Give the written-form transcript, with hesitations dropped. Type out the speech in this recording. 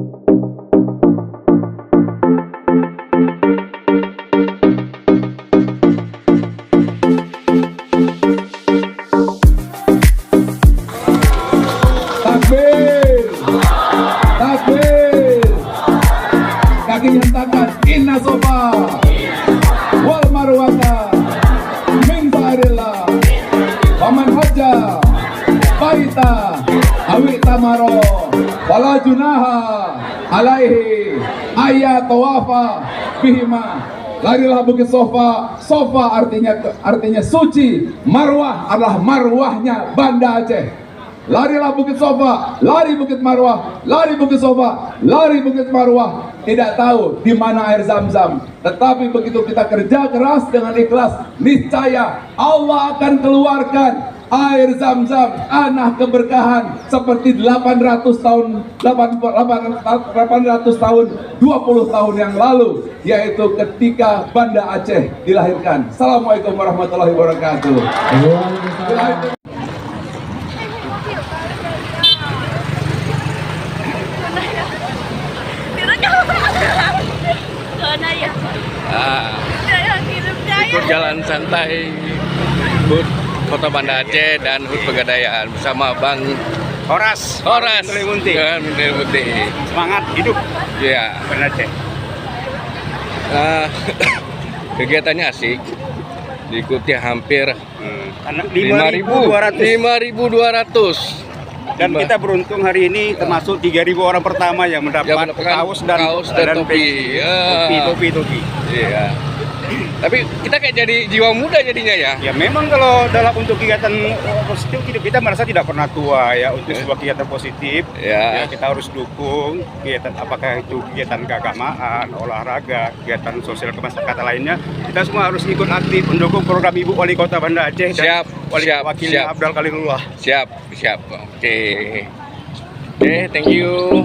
Takbir, takbir, kaki hentakan, inna sofa, wal marwata, min sa'arillah, waman hajjah, baita, awi tamaro, wala junaha, alaihi, ayat tawafa, bihima. Larilah bukit Sofa. Sofa artinya suci. Marwah adalah marwahnya Banda Aceh. Larilah bukit Sofa, lari bukit Marwah, lari bukit Sofa, lari bukit Marwah. Tidak tahu di mana air Zam-Zam, tetapi begitu kita kerja keras dengan ikhlas, niscaya Allah akan keluarkan air Zam-Zam, tanah keberkahan seperti 800 tahun 20 tahun yang lalu, yaitu ketika Banda Aceh dilahirkan. Assalamualaikum warahmatullahi wabarakatuh. Ikut jalan santai HUT Kota Banda Aceh dan HUT Pegadaian bersama Bang Horas Munti. Semangat hidup Ya, Banda Aceh. kegiatannya asik, diikuti hampir 5.200 5.200. dan kita beruntung hari ini termasuk 3.000 orang pertama yang mendapat kaos dan topi. Topi. Iya. Tapi kita kayak jadi jiwa muda jadinya ya. Ya memang kalau untuk kegiatan positif kita merasa tidak pernah tua ya. Untuk sebuah kegiatan positif Ya. ya kita harus dukung kegiatan, apakah itu kegiatan keagamaan, olahraga, kegiatan sosial kemasyarakatan lainnya. Kita semua harus ikut aktif mendukung program Ibu Wali Kota Banda Aceh dan wakilnya Abdul Khalilullah. Siap. Oke, thank you.